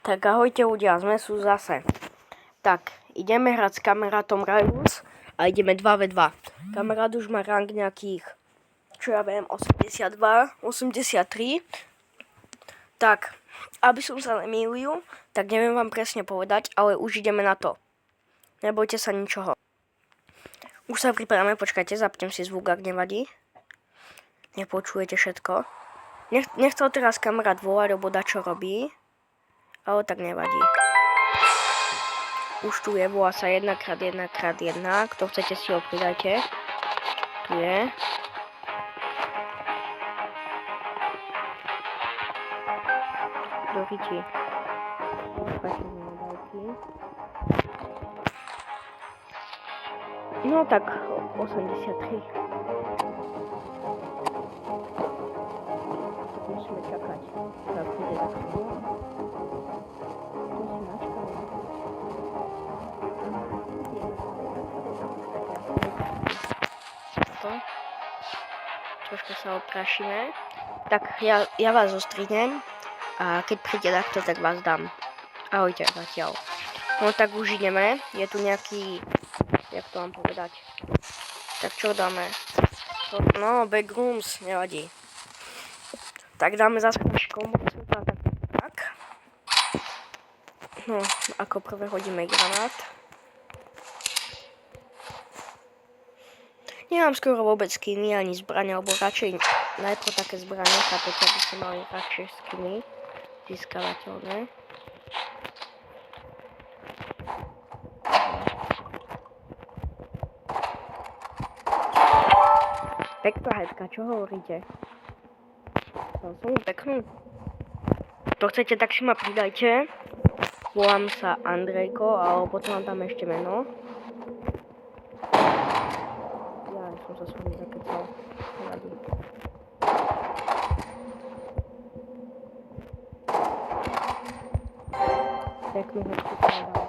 Tak ahojte ľudia, sme sú zase. Tak, ideme hrať s kamarátom Rajus a ideme 2v2. Kamarát už má rank nejakých, čo ja viem, 82, 83. Tak, aby som sa nemýlil, tak neviem vám presne povedať, ale už ideme na to. Nebojte sa ničoho. Už sa pripravíme, počkajte, zapnem si zvuk, ak nevadí. Nepočujete všetko. Nechcel teraz kamarát volať, lebo dačo robí. Ale tak nevadí. Už tu je, volá sa 1x1x1. Kto chcete, si ho pridajte. Tu je. Do piči. No tak 83. Musíme čakať. Tak bude takto. Troška sa oprašíme. Tak ja vás zostrihnem a keď príde takto, tak vás dám. Ahojte zatiaľ. No tak už ideme. Je tu nejaký, jak to mám povedať. Tak čo dáme? No, backrooms, nevadí. Tak dáme zase kombo sveta, tak. No, ako prvé hodíme granát. Nemám skoro vôbec skiny ani zbrania, alebo radšej najprv také zbrania, chápete, aby sme mali radšej skiny získavateľné. Pekná headka, čo hovoríte? Som peknú. To chcete, tak si ma pridajte. Volám sa Andrejko, alebo potom vám tam ešte meno. Som sa s vami zakecal. Nevadí. Peknú hodku povedal.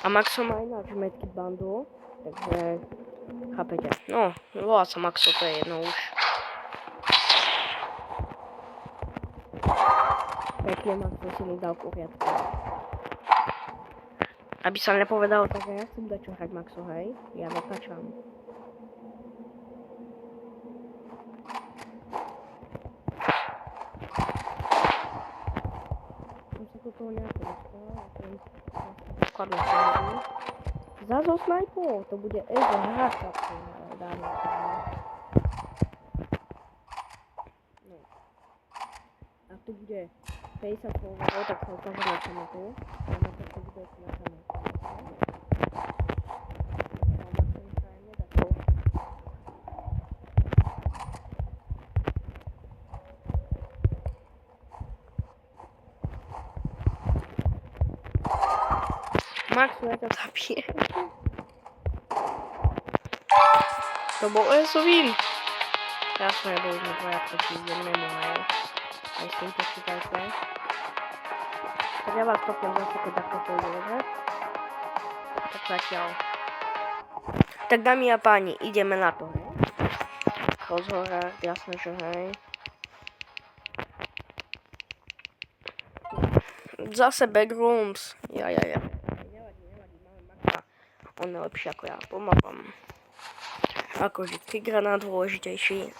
A Maxo má ináč medkit bandu, takže chápete. No, volá sa Maxo, to je jedno už. Pekne Maxo si mi dal poriadku. Aby sa nepovedalo tak, že ja chcem dať čo hrať Maxo, hej? Ja natáčam. Som sa do toho nejako dostala, a ten skladnú snajpu. Zás snajpu, to bude ezo hráčka, dáme. No. A tu bude 50 followerov, tak sa ukážem na samotu. A na to bude na samotu. Max, ja ťa zabijem. To bol Esovin. Jasné, boli sme dvaja proti jednému, hej. Aj s tým počítajte. Tak ja vás topnem zase, keď takto pôjde, dobre? Tak zatiaľ. Tak dámy a páni, ideme na to, hej. Rozhorár, jasné, že hej. Zase backrooms. Ja. On je lepší ako ja, pomáham. Ako vždycky granát dôležitejší.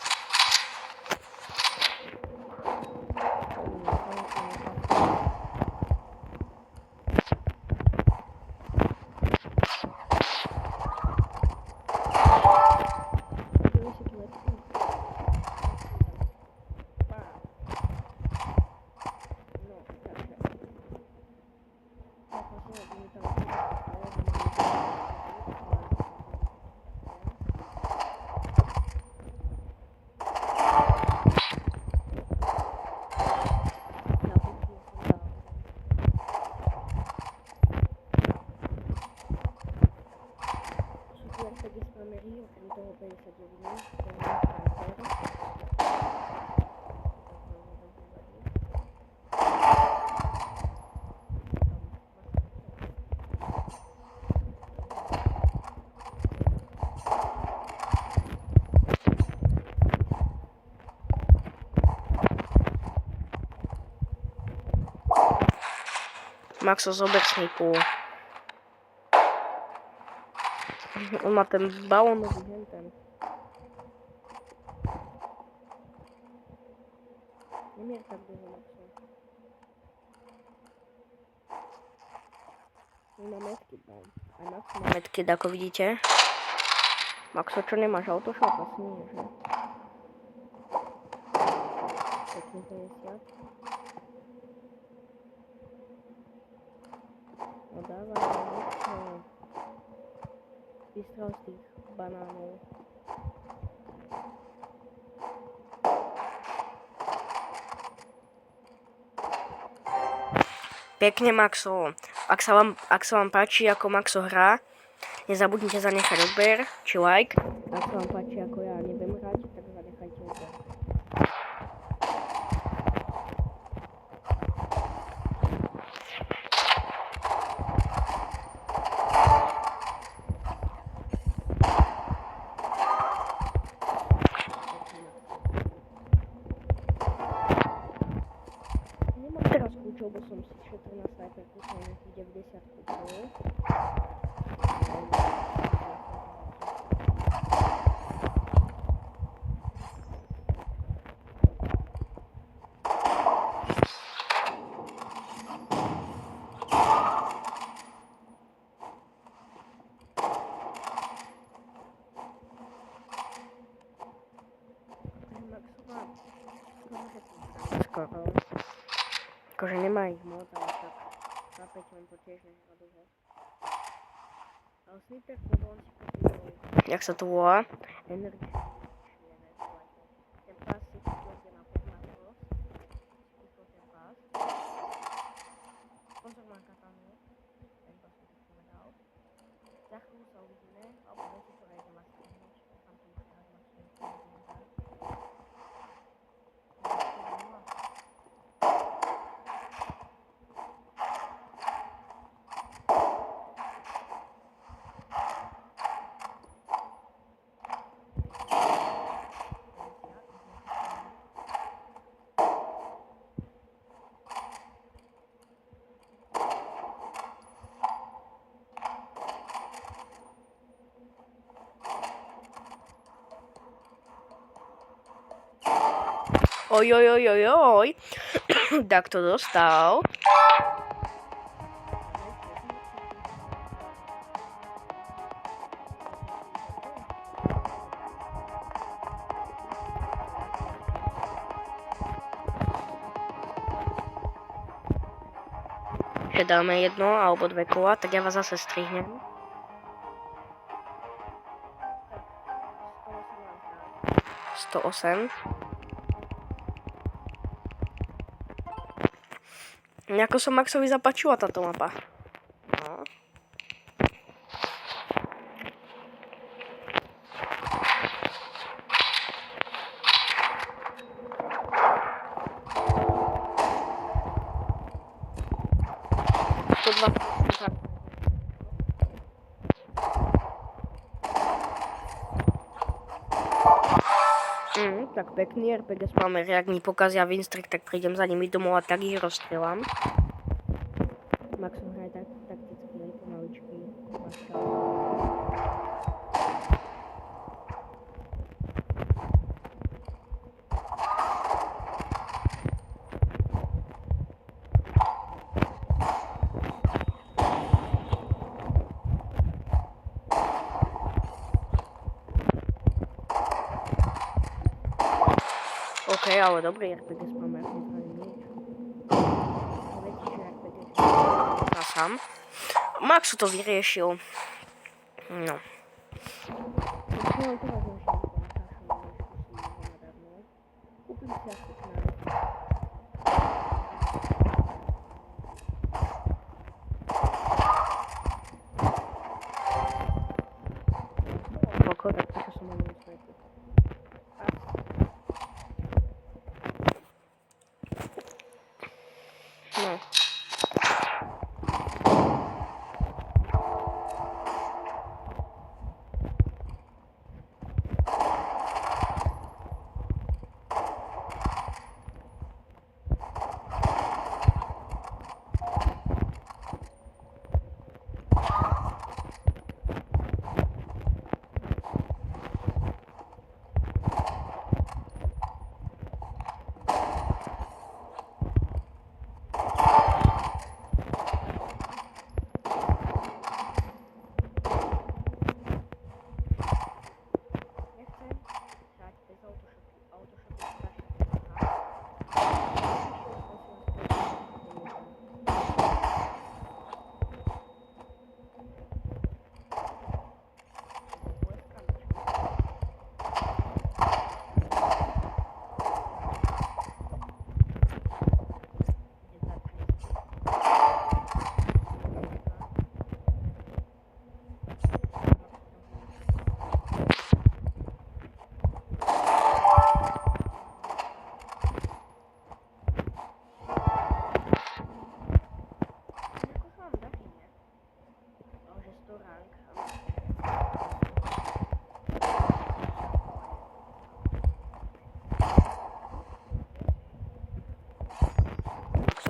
Maxo, zober sníku. On má ten balónový henten. Nemier tak dlho, Maxo. Má medkit, dám. Aj Maxo má medkit, ako vidíte. Maxo, čo nemáš? Autoshop? Asi nie, že? Pekný 50. No dávaj, Maxo. Vystrel z tých banánov. Pekne, Maxo. Ak sa vám páči, ako Maxo hrá, nezabudnite zanechať odber či like. Ak sa vám páči, ako ja neviem hrať, tak zanechajte odber. Nemám teraz kľúčov, bo som si šetril na sniperku, som nejakých 90 kľúčov. Skoro. Akože nemá ich moc, ale tak chápete, on to tiež nehrá dlho. Ale sniper on si kúpil, jak sa to volá? Energy. Ten pás si kúpil na podmaznosť. Kúpil ten pás. Pozor na katanu. Ten pás som to povedal. Za chvíľu sa uvidíme, alebo nechci to aj doma stihnúť. Tam to už teraz máš Ojojojojoj. Tak to dostal. Že dáme jedno alebo dve kola, tak ja vás zase strihnem. 108. Nejako sa Maxovi zapáčila táto mapa. No. Tak pekný RPG spammer, jak mi pokazia Winstrik, tak prídem za nimi domov a tak ich rozstrieľam. Maxo hraje takticky, pomaličky. OK, ale dobrý RPG spammer, nezvaním nič. Viete, že RPG spammer sám. Maxu to vyriešil. No. Kúpim si asi pokoj, tak prečo som mal svetu. No.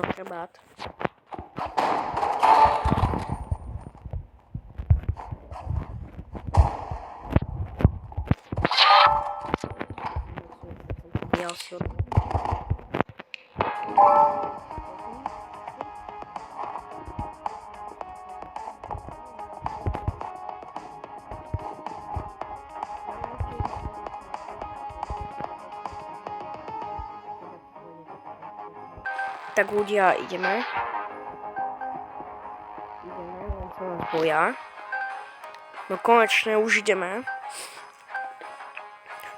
to chrbát. Ja si od... Tak ľudia, ideme. Len sa nás boja. No konečne už ideme.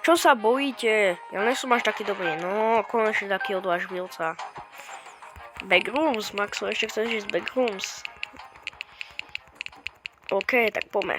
Čo sa bojíte? Ja nie som až taký dobrý. No, konečne taký odvážlivca. Backrooms, Maxo, ešte chceš ísť backrooms? OK, tak poďme.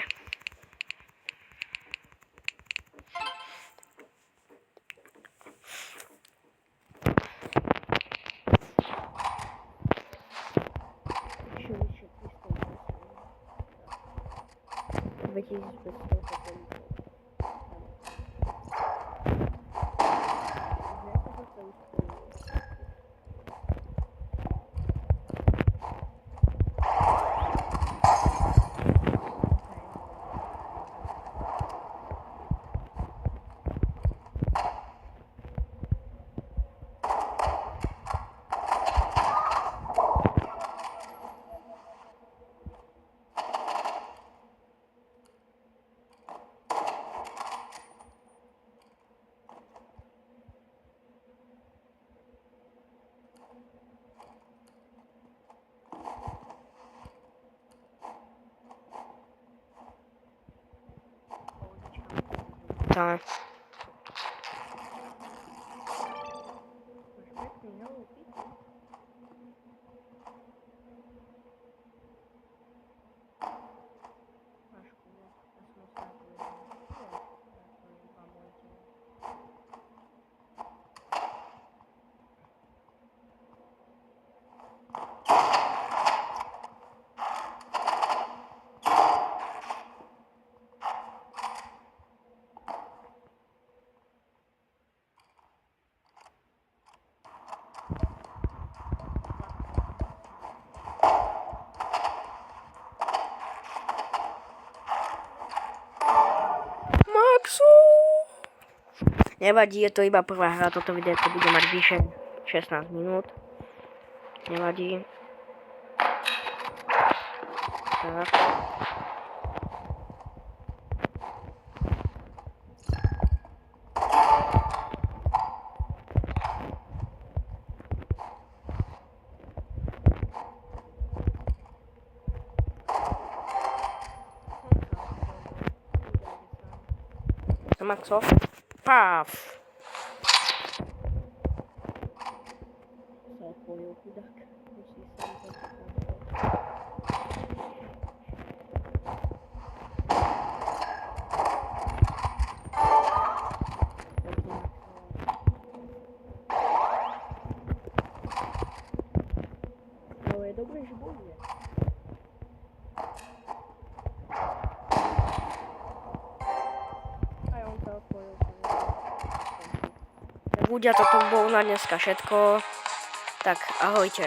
Tak. Maxu! Nevadí, je to iba prvá hra, toto video bude mať vyše 16 minút. Nevadí. Tak. Maxo. Paf! Sa odpojil chudák. Musí sa ale je dobré, že bojuje. Ľudia, toto bolo na dneska všetko. Tak, ahojte.